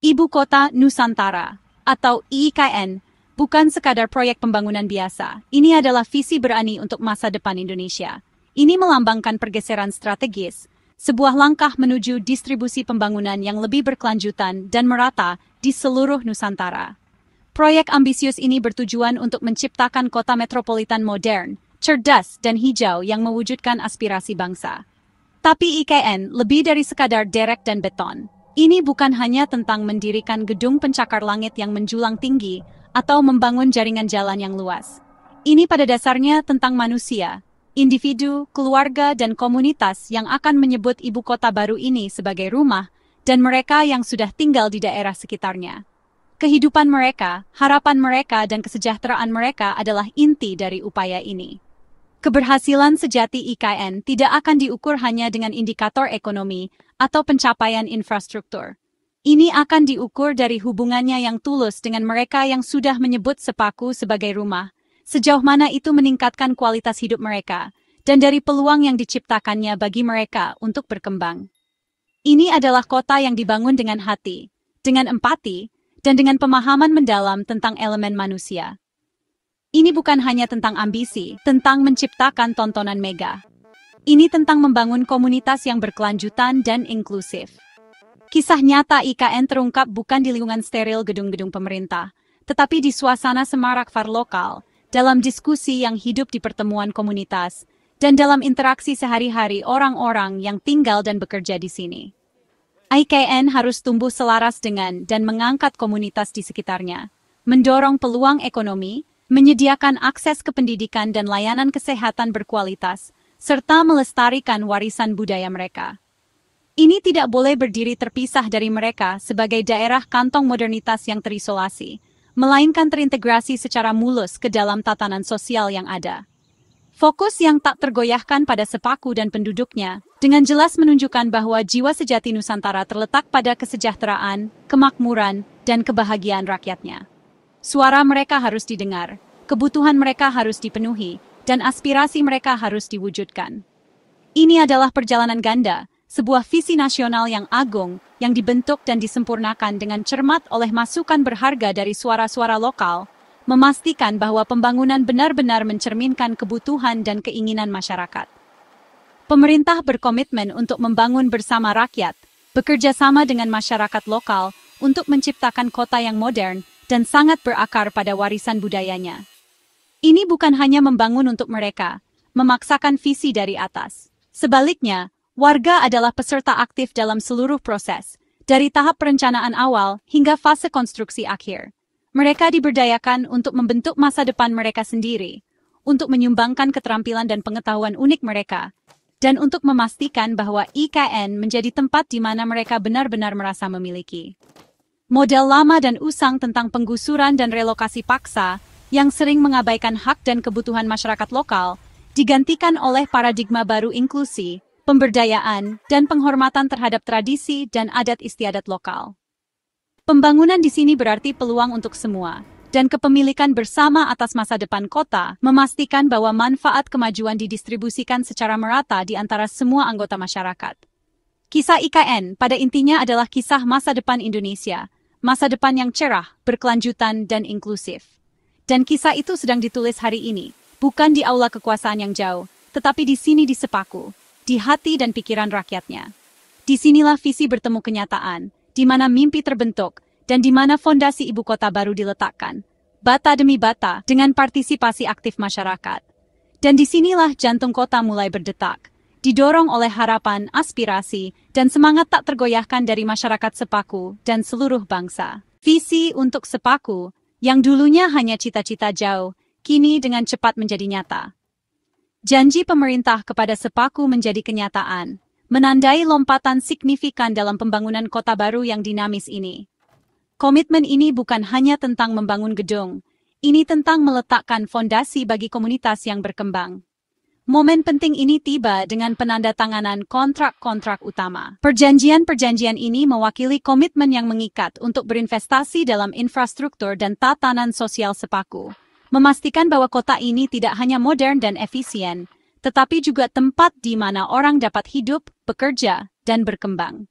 Ibu Kota Nusantara, atau IKN, bukan sekadar proyek pembangunan biasa. Ini adalah visi berani untuk masa depan Indonesia. Ini melambangkan pergeseran strategis, sebuah langkah menuju distribusi pembangunan yang lebih berkelanjutan dan merata di seluruh Nusantara. Proyek ambisius ini bertujuan untuk menciptakan kota metropolitan modern, cerdas, dan hijau yang mewujudkan aspirasi bangsa. Tapi IKN lebih dari sekadar derek dan beton. Ini bukan hanya tentang mendirikan gedung pencakar langit yang menjulang tinggi atau membangun jaringan jalan yang luas. Ini pada dasarnya tentang manusia, individu, keluarga, dan komunitas yang akan menyebut ibu kota baru ini sebagai rumah dan mereka yang sudah tinggal di daerah sekitarnya. Kehidupan mereka, harapan mereka, dan kesejahteraan mereka adalah inti dari upaya ini. Keberhasilan sejati IKN tidak akan diukur hanya dengan indikator ekonomi atau pencapaian infrastruktur. Ini akan diukur dari hubungannya yang tulus dengan mereka yang sudah menyebut Sepaku sebagai rumah, sejauh mana itu meningkatkan kualitas hidup mereka, dan dari peluang yang diciptakannya bagi mereka untuk berkembang. Ini adalah kota yang dibangun dengan hati, dengan empati, dan dengan pemahaman mendalam tentang elemen manusia. Ini bukan hanya tentang ambisi, tentang menciptakan tontonan mega. Ini tentang membangun komunitas yang berkelanjutan dan inklusif. Kisah nyata IKN terungkap bukan di lingkungan steril gedung-gedung pemerintah, tetapi di suasana semarak far lokal, dalam diskusi yang hidup di pertemuan komunitas, dan dalam interaksi sehari-hari orang-orang yang tinggal dan bekerja di sini. IKN harus tumbuh selaras dengan dan mengangkat komunitas di sekitarnya, mendorong peluang ekonomi, menyediakan akses ke pendidikan dan layanan kesehatan berkualitas, serta melestarikan warisan budaya mereka. Ini tidak boleh berdiri terpisah dari mereka sebagai daerah kantong modernitas yang terisolasi, melainkan terintegrasi secara mulus ke dalam tatanan sosial yang ada. Fokus yang tak tergoyahkan pada Sepaku dan penduduknya, dengan jelas menunjukkan bahwa jiwa sejati Nusantara terletak pada kesejahteraan, kemakmuran, dan kebahagiaan rakyatnya. Suara mereka harus didengar, kebutuhan mereka harus dipenuhi, dan aspirasi mereka harus diwujudkan. Ini adalah perjalanan ganda, sebuah visi nasional yang agung, yang dibentuk dan disempurnakan dengan cermat oleh masukan berharga dari suara-suara lokal, memastikan bahwa pembangunan benar-benar mencerminkan kebutuhan dan keinginan masyarakat. Pemerintah berkomitmen untuk membangun bersama rakyat, bekerja sama dengan masyarakat lokal untuk menciptakan kota yang modern dan sangat berakar pada warisan budayanya. Ini bukan hanya membangun untuk mereka, memaksakan visi dari atas. Sebaliknya, warga adalah peserta aktif dalam seluruh proses, dari tahap perencanaan awal hingga fase konstruksi akhir. Mereka diberdayakan untuk membentuk masa depan mereka sendiri, untuk menyumbangkan keterampilan dan pengetahuan unik mereka, dan untuk memastikan bahwa IKN menjadi tempat di mana mereka benar-benar merasa memiliki. Model lama dan usang tentang penggusuran dan relokasi paksa yang sering mengabaikan hak dan kebutuhan masyarakat lokal digantikan oleh paradigma baru inklusi, pemberdayaan, dan penghormatan terhadap tradisi dan adat istiadat lokal. Pembangunan di sini berarti peluang untuk semua, dan kepemilikan bersama atas masa depan kota memastikan bahwa manfaat kemajuan didistribusikan secara merata di antara semua anggota masyarakat. Kisah IKN pada intinya adalah kisah masa depan Indonesia, masa depan yang cerah, berkelanjutan, dan inklusif. Dan kisah itu sedang ditulis hari ini, bukan di aula kekuasaan yang jauh, tetapi di sini di Sepaku, di hati dan pikiran rakyatnya. Disinilah visi bertemu kenyataan, di mana mimpi terbentuk, dan di mana fondasi ibu kota baru diletakkan, bata demi bata dengan partisipasi aktif masyarakat. Dan disinilah jantung kota mulai berdetak, didorong oleh harapan, aspirasi, dan semangat tak tergoyahkan dari masyarakat Sepaku dan seluruh bangsa. Visi untuk Sepaku, yang dulunya hanya cita-cita jauh, kini dengan cepat menjadi nyata. Janji pemerintah kepada Sepaku menjadi kenyataan, menandai lompatan signifikan dalam pembangunan kota baru yang dinamis ini. Komitmen ini bukan hanya tentang membangun gedung, ini tentang meletakkan fondasi bagi komunitas yang berkembang. Momen penting ini tiba dengan penandatanganan kontrak-kontrak utama. Perjanjian-perjanjian ini mewakili komitmen yang mengikat untuk berinvestasi dalam infrastruktur dan tatanan sosial Sepaku, memastikan bahwa kota ini tidak hanya modern dan efisien, tetapi juga tempat di mana orang dapat hidup, bekerja, dan berkembang.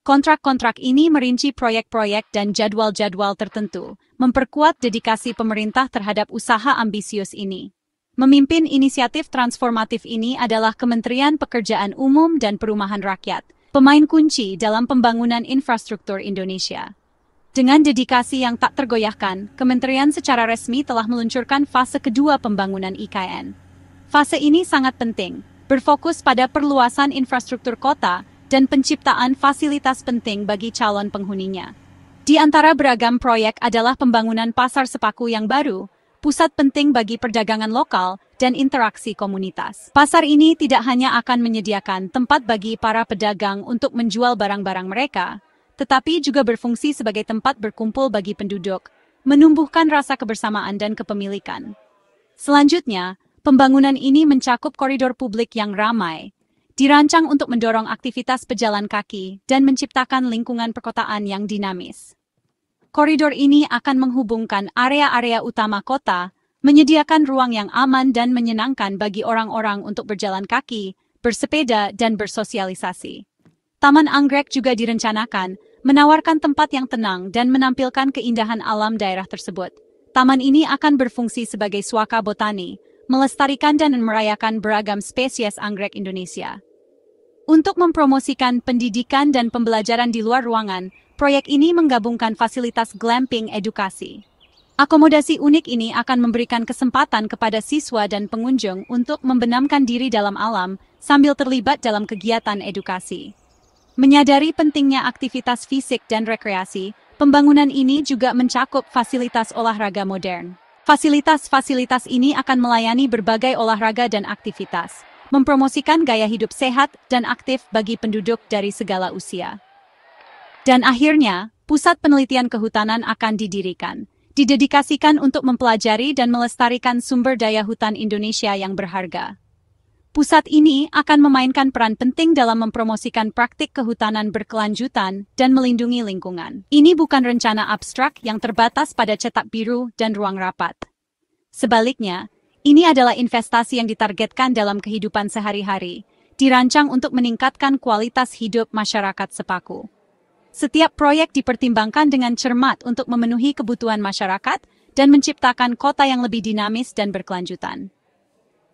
Kontrak-kontrak ini merinci proyek-proyek dan jadwal-jadwal tertentu, memperkuat dedikasi pemerintah terhadap usaha ambisius ini. Memimpin inisiatif transformatif ini adalah Kementerian Pekerjaan Umum dan Perumahan Rakyat, pemain kunci dalam pembangunan infrastruktur Indonesia. Dengan dedikasi yang tak tergoyahkan, kementerian secara resmi telah meluncurkan fase kedua pembangunan IKN. Fase ini sangat penting, berfokus pada perluasan infrastruktur kota dan penciptaan fasilitas penting bagi calon penghuninya. Di antara beragam proyek adalah pembangunan pasar Sepaku yang baru, pusat penting bagi perdagangan lokal dan interaksi komunitas. Pasar ini tidak hanya akan menyediakan tempat bagi para pedagang untuk menjual barang-barang mereka, tetapi juga berfungsi sebagai tempat berkumpul bagi penduduk, menumbuhkan rasa kebersamaan dan kepemilikan. Selanjutnya, pembangunan ini mencakup koridor publik yang ramai, dirancang untuk mendorong aktivitas pejalan kaki dan menciptakan lingkungan perkotaan yang dinamis. Koridor ini akan menghubungkan area-area utama kota, menyediakan ruang yang aman dan menyenangkan bagi orang-orang untuk berjalan kaki, bersepeda, dan bersosialisasi. Taman Anggrek juga direncanakan, menawarkan tempat yang tenang dan menampilkan keindahan alam daerah tersebut. Taman ini akan berfungsi sebagai suaka botani, melestarikan dan merayakan beragam spesies anggrek Indonesia. Untuk mempromosikan pendidikan dan pembelajaran di luar ruangan, proyek ini menggabungkan fasilitas glamping edukasi. Akomodasi unik ini akan memberikan kesempatan kepada siswa dan pengunjung untuk membenamkan diri dalam alam sambil terlibat dalam kegiatan edukasi. Menyadari pentingnya aktivitas fisik dan rekreasi, pembangunan ini juga mencakup fasilitas olahraga modern. Fasilitas-fasilitas ini akan melayani berbagai olahraga dan aktivitas, mempromosikan gaya hidup sehat dan aktif bagi penduduk dari segala usia. Dan akhirnya, pusat penelitian kehutanan akan didirikan, didedikasikan untuk mempelajari dan melestarikan sumber daya hutan Indonesia yang berharga. Pusat ini akan memainkan peran penting dalam mempromosikan praktik kehutanan berkelanjutan dan melindungi lingkungan. Ini bukan rencana abstrak yang terbatas pada cetak biru dan ruang rapat. Sebaliknya, ini adalah investasi yang ditargetkan dalam kehidupan sehari-hari, dirancang untuk meningkatkan kualitas hidup masyarakat Sepaku. Setiap proyek dipertimbangkan dengan cermat untuk memenuhi kebutuhan masyarakat dan menciptakan kota yang lebih dinamis dan berkelanjutan.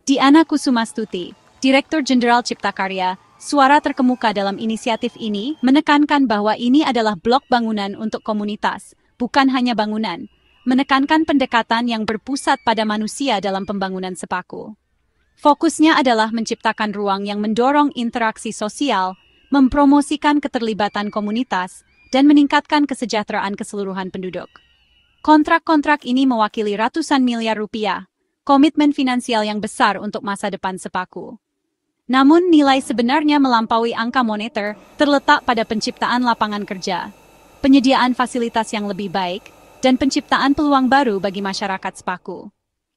Diana Kusumastuti, Direktur Jenderal Cipta Karya, suara terkemuka dalam inisiatif ini, menekankan bahwa ini adalah blok bangunan untuk komunitas, bukan hanya bangunan, menekankan pendekatan yang berpusat pada manusia dalam pembangunan Sepaku. Fokusnya adalah menciptakan ruang yang mendorong interaksi sosial, mempromosikan keterlibatan komunitas, dan meningkatkan kesejahteraan keseluruhan penduduk. Kontrak-kontrak ini mewakili ratusan miliar rupiah, komitmen finansial yang besar untuk masa depan Sepaku. Namun nilai sebenarnya melampaui angka moneter terletak pada penciptaan lapangan kerja, penyediaan fasilitas yang lebih baik, dan penciptaan peluang baru bagi masyarakat Sepaku.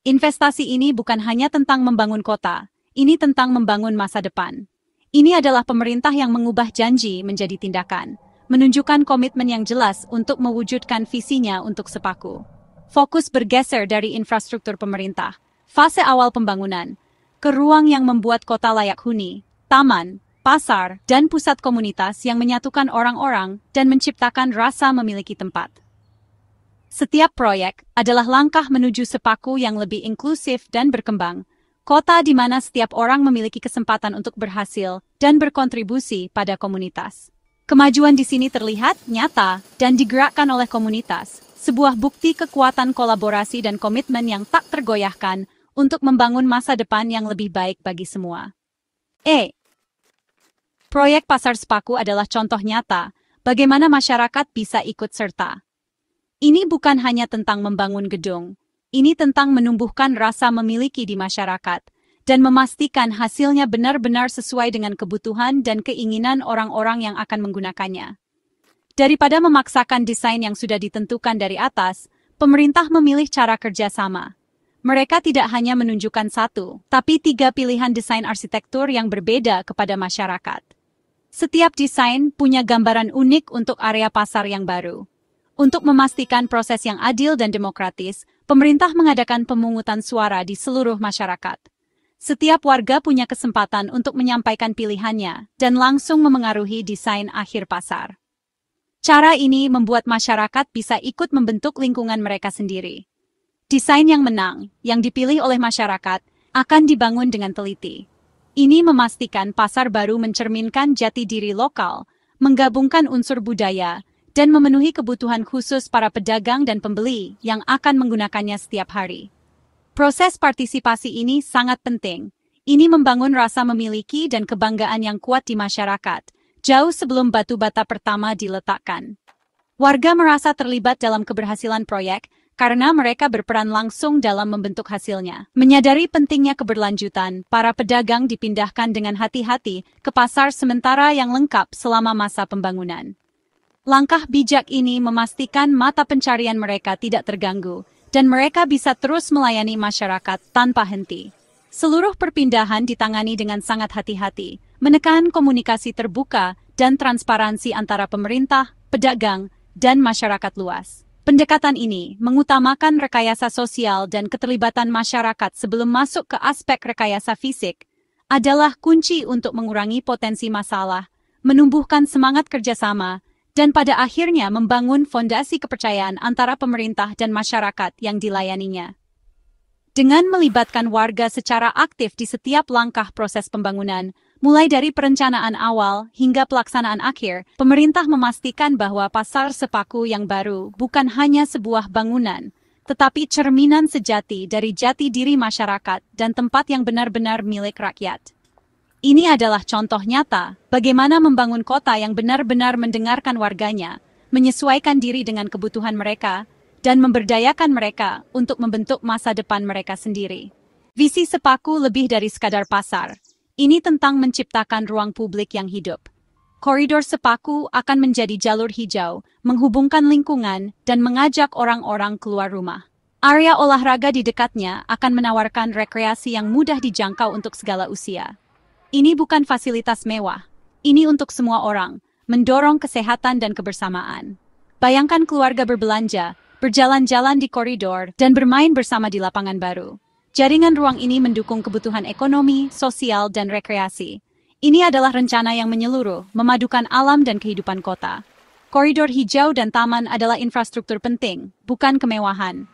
Investasi ini bukan hanya tentang membangun kota, ini tentang membangun masa depan. Ini adalah pemerintah yang mengubah janji menjadi tindakan, menunjukkan komitmen yang jelas untuk mewujudkan visinya untuk Sepaku. Fokus bergeser dari infrastruktur pemerintah, fase awal pembangunan, ke ruang yang membuat kota layak huni, taman, pasar, dan pusat komunitas yang menyatukan orang-orang dan menciptakan rasa memiliki tempat. Setiap proyek adalah langkah menuju Sepaku yang lebih inklusif dan berkembang, kota di mana setiap orang memiliki kesempatan untuk berhasil dan berkontribusi pada komunitas. Kemajuan di sini terlihat nyata dan digerakkan oleh komunitas, sebuah bukti kekuatan kolaborasi dan komitmen yang tak tergoyahkan untuk membangun masa depan yang lebih baik bagi semua. Proyek Pasar Sepaku adalah contoh nyata bagaimana masyarakat bisa ikut serta. Ini bukan hanya tentang membangun gedung, ini tentang menumbuhkan rasa memiliki di masyarakat dan memastikan hasilnya benar-benar sesuai dengan kebutuhan dan keinginan orang-orang yang akan menggunakannya. Daripada memaksakan desain yang sudah ditentukan dari atas, pemerintah memilih cara kerja sama. Mereka tidak hanya menunjukkan satu, tapi 3 pilihan desain arsitektur yang berbeda kepada masyarakat. Setiap desain punya gambaran unik untuk area pasar yang baru. Untuk memastikan proses yang adil dan demokratis, pemerintah mengadakan pemungutan suara di seluruh masyarakat. Setiap warga punya kesempatan untuk menyampaikan pilihannya dan langsung memengaruhi desain akhir pasar. Cara ini membuat masyarakat bisa ikut membentuk lingkungan mereka sendiri. Desain yang menang, yang dipilih oleh masyarakat, akan dibangun dengan teliti. Ini memastikan pasar baru mencerminkan jati diri lokal, menggabungkan unsur budaya, dan memenuhi kebutuhan khusus para pedagang dan pembeli yang akan menggunakannya setiap hari. Proses partisipasi ini sangat penting. Ini membangun rasa memiliki dan kebanggaan yang kuat di masyarakat, jauh sebelum batu bata pertama diletakkan. Warga merasa terlibat dalam keberhasilan proyek karena mereka berperan langsung dalam membentuk hasilnya. Menyadari pentingnya keberlanjutan, para pedagang dipindahkan dengan hati-hati ke pasar sementara yang lengkap selama masa pembangunan. Langkah bijak ini memastikan mata pencarian mereka tidak terganggu, dan mereka bisa terus melayani masyarakat tanpa henti. Seluruh perpindahan ditangani dengan sangat hati-hati, menekan komunikasi terbuka dan transparansi antara pemerintah, pedagang, dan masyarakat luas. Pendekatan ini mengutamakan rekayasa sosial dan keterlibatan masyarakat sebelum masuk ke aspek rekayasa fisik, adalah kunci untuk mengurangi potensi masalah, menumbuhkan semangat kerjasama, dan pada akhirnya membangun fondasi kepercayaan antara pemerintah dan masyarakat yang dilayaninya. Dengan melibatkan warga secara aktif di setiap langkah proses pembangunan, mulai dari perencanaan awal hingga pelaksanaan akhir, pemerintah memastikan bahwa pasar Sepaku yang baru bukan hanya sebuah bangunan, tetapi cerminan sejati dari jati diri masyarakat dan tempat yang benar-benar milik rakyat. Ini adalah contoh nyata bagaimana membangun kota yang benar-benar mendengarkan warganya, menyesuaikan diri dengan kebutuhan mereka, dan memberdayakan mereka untuk membentuk masa depan mereka sendiri. Visi Sepaku lebih dari sekadar pasar. Ini tentang menciptakan ruang publik yang hidup. Koridor Sepaku akan menjadi jalur hijau, menghubungkan lingkungan, dan mengajak orang-orang keluar rumah. Area olahraga di dekatnya akan menawarkan rekreasi yang mudah dijangkau untuk segala usia. Ini bukan fasilitas mewah. Ini untuk semua orang, mendorong kesehatan dan kebersamaan. Bayangkan keluarga berbelanja, berjalan-jalan di koridor, dan bermain bersama di lapangan baru. Jaringan ruang ini mendukung kebutuhan ekonomi, sosial, dan rekreasi. Ini adalah rencana yang menyeluruh, memadukan alam dan kehidupan kota. Koridor hijau dan taman adalah infrastruktur penting, bukan kemewahan.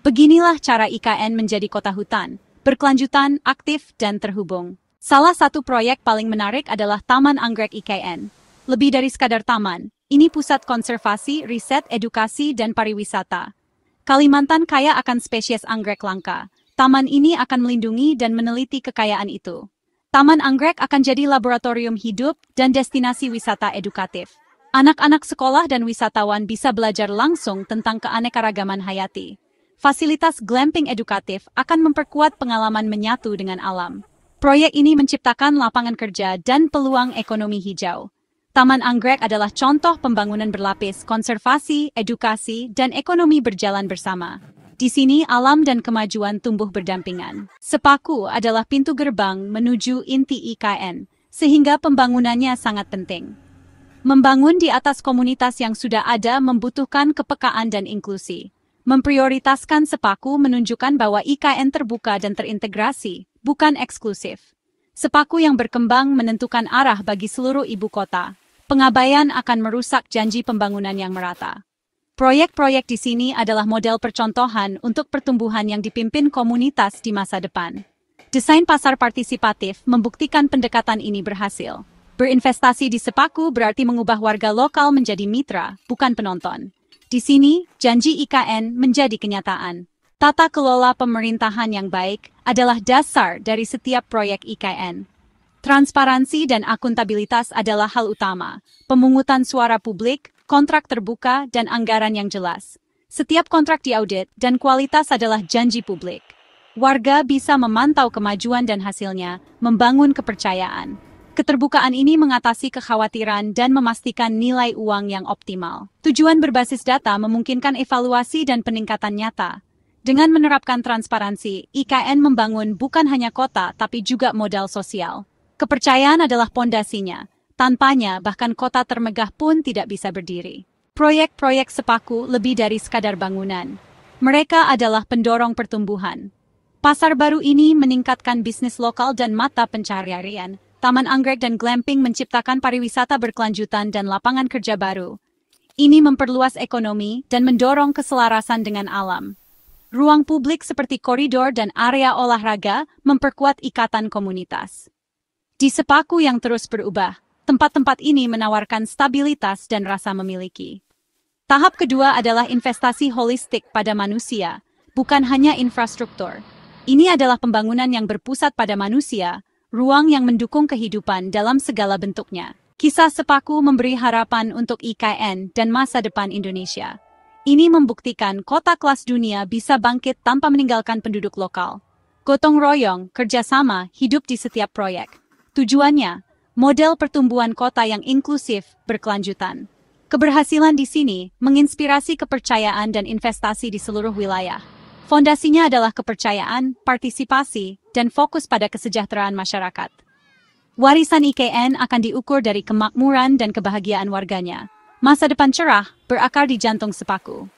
Beginilah cara IKN menjadi kota hutan, berkelanjutan, aktif, dan terhubung. Salah satu proyek paling menarik adalah Taman Anggrek IKN. Lebih dari sekadar taman, ini pusat konservasi, riset, edukasi, dan pariwisata. Kalimantan kaya akan spesies anggrek langka. Taman ini akan melindungi dan meneliti kekayaan itu. Taman Anggrek akan jadi laboratorium hidup dan destinasi wisata edukatif. Anak-anak sekolah dan wisatawan bisa belajar langsung tentang keanekaragaman hayati. Fasilitas glamping edukatif akan memperkuat pengalaman menyatu dengan alam. Proyek ini menciptakan lapangan kerja dan peluang ekonomi hijau. Taman Anggrek adalah contoh pembangunan berlapis, konservasi, edukasi, dan ekonomi berjalan bersama. Di sini alam dan kemajuan tumbuh berdampingan. Sepaku adalah pintu gerbang menuju inti IKN, sehingga pembangunannya sangat penting. Membangun di atas komunitas yang sudah ada membutuhkan kepekaan dan inklusi. Memprioritaskan Sepaku menunjukkan bahwa IKN terbuka dan terintegrasi, bukan eksklusif. Sepaku yang berkembang menentukan arah bagi seluruh ibu kota. Pengabaian akan merusak janji pembangunan yang merata. Proyek-proyek di sini adalah model percontohan untuk pertumbuhan yang dipimpin komunitas di masa depan. Desain pasar partisipatif membuktikan pendekatan ini berhasil. Berinvestasi di Sepaku berarti mengubah warga lokal menjadi mitra, bukan penonton. Di sini, janji IKN menjadi kenyataan. Tata kelola pemerintahan yang baik adalah dasar dari setiap proyek IKN. Transparansi dan akuntabilitas adalah hal utama. Pemungutan suara publik, kontrak terbuka, dan anggaran yang jelas. Setiap kontrak diaudit dan kualitas adalah janji publik. Warga bisa memantau kemajuan dan hasilnya, membangun kepercayaan. Keterbukaan ini mengatasi kekhawatiran dan memastikan nilai uang yang optimal. Tujuan berbasis data memungkinkan evaluasi dan peningkatan nyata. Dengan menerapkan transparansi, IKN membangun bukan hanya kota tapi juga modal sosial. Kepercayaan adalah pondasinya. Tanpanya, bahkan kota termegah pun tidak bisa berdiri. Proyek-proyek Sepaku lebih dari sekadar bangunan. Mereka adalah pendorong pertumbuhan. Pasar baru ini meningkatkan bisnis lokal dan mata pencaharian. Taman Anggrek dan glamping menciptakan pariwisata berkelanjutan dan lapangan kerja baru. Ini memperluas ekonomi dan mendorong keselarasan dengan alam. Ruang publik seperti koridor dan area olahraga memperkuat ikatan komunitas. Di Sepaku yang terus berubah, tempat-tempat ini menawarkan stabilitas dan rasa memiliki. Tahap kedua adalah investasi holistik pada manusia, bukan hanya infrastruktur. Ini adalah pembangunan yang berpusat pada manusia, ruang yang mendukung kehidupan dalam segala bentuknya. Kisah Sepaku memberi harapan untuk IKN dan masa depan Indonesia. Ini membuktikan kota kelas dunia bisa bangkit tanpa meninggalkan penduduk lokal. Gotong royong, kerjasama, hidup di setiap proyek. Tujuannya, model pertumbuhan kota yang inklusif, berkelanjutan. Keberhasilan di sini menginspirasi kepercayaan dan investasi di seluruh wilayah. Fondasinya adalah kepercayaan, partisipasi, dan fokus pada kesejahteraan masyarakat. Warisan IKN akan diukur dari kemakmuran dan kebahagiaan warganya. Masa depan cerah berakar di jantung Sepaku.